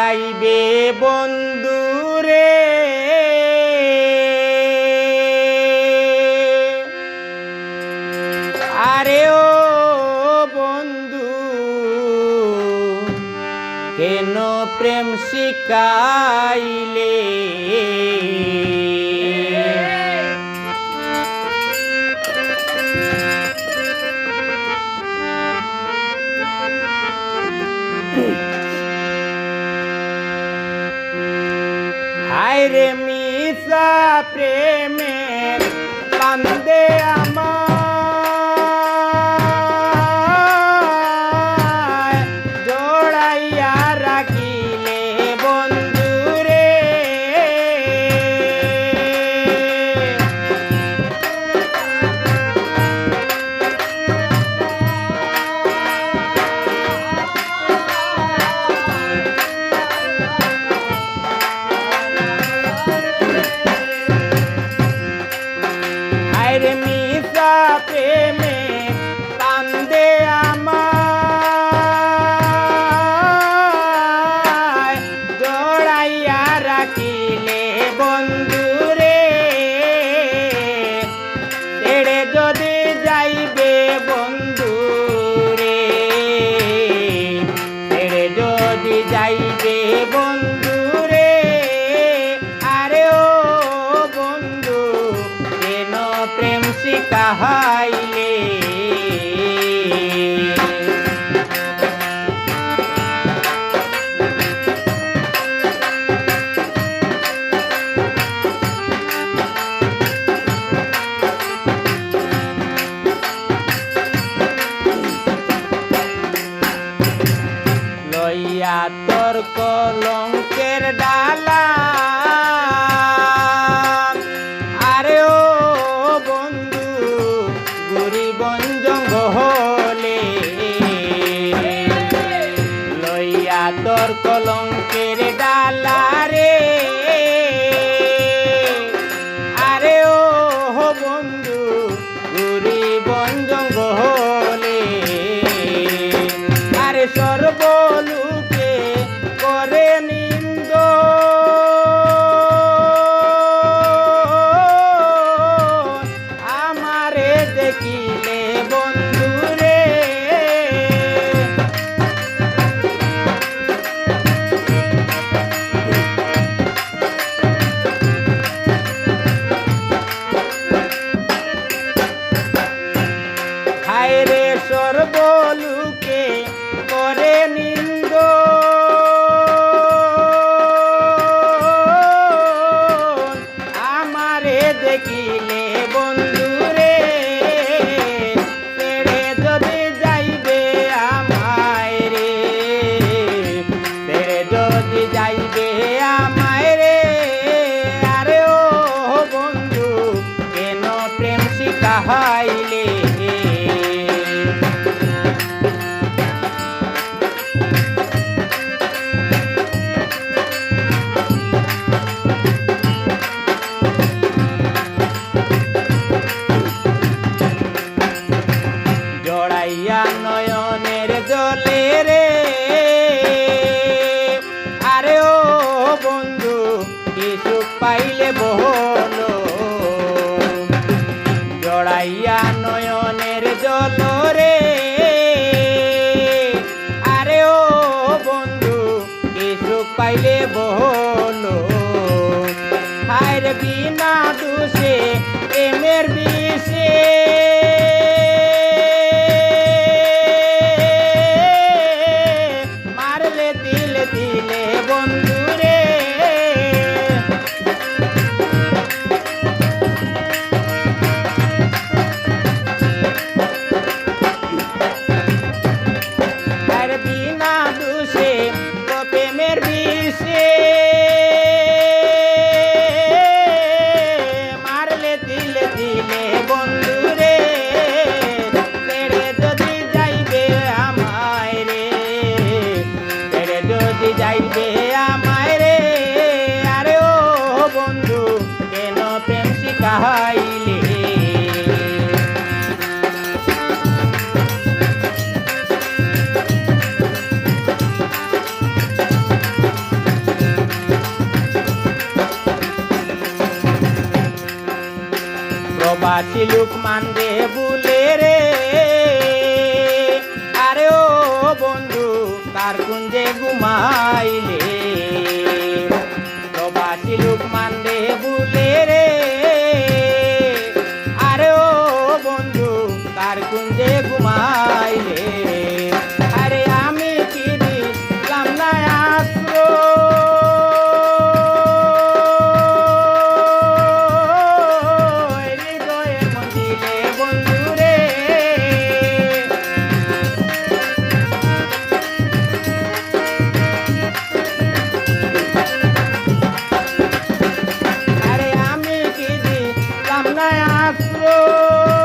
যাইবে বন্ধুরে আরে ও বন্ধু কেন প্রেম শিখাইলে হায়রে মিশা প্রেমের কান্দে আমায় জড়াইয়া রাখিলে বন্ধুরে মিশা প্রেমে কান্দে আমায় জড়াইয়া রাখিলে বন্ধুরে ছেড়ে যদি যাইবে বন্ধুরে ছেড়ে যদি যাইবে বন্ধুরে আরে ও বন্ধু কেন প্রেম শিখাইলে লইয়া তোর কলঙ্কের ডালা আরে ও বন্ধু গুরি বন জঙ্গলে লইয়া তোর কলঙ্কের ডালা রে আরে ও বন্ধু গুরি বন জঙ্গলে আরে সর্বলোকে করে নিন্দ আমারে দেখিলে বন্ধুরে হায়রে সর্বলোকে করে নিন্দ আমারে দেখিলে বন্ধুরে ছেড়ে যদি যাইবে আমায় রে ছেড়ে যদি যাইবে আমায় রে আরে ও বন্ধু কেন প্রেম শিখাইলে জড়াইয়া নয়নের জলে রে আরে ও বন্ধু কি সুখ পাইলে বলো জড়াইয়া নয়নের জল রে আরে ও বন্ধু কি সুখ পাইলে বলো হায়রে বিনা দোষে প্রেমের বিষে মারলে দিলে দিলে বন্ধুরে আর বিনা দোষে প্রেমের বিষে মারলে দিলে দিলে বন্ধুরে ছেড়ে যদি যাইবে আমায় রে ছেড়ে যদি যাইবে আমায় রে আরে ও বন্ধু কেন প্রেম শিখাইলে প্রবাসী লুকমান রে বুলে রে আরে ও বন্ধু কার কুঞ্জে ঘুমাইলে প্রবাসী লুকমান রে বুলে রে আরে ও বন্ধু কার কুঞ্জে ঘুমাইলে আরে আমি কি দিলাম না আশ্রয় হৃদয়ে মন দিলে বন্ধু রে আরে আমি কি দিলাম না আশ্রয়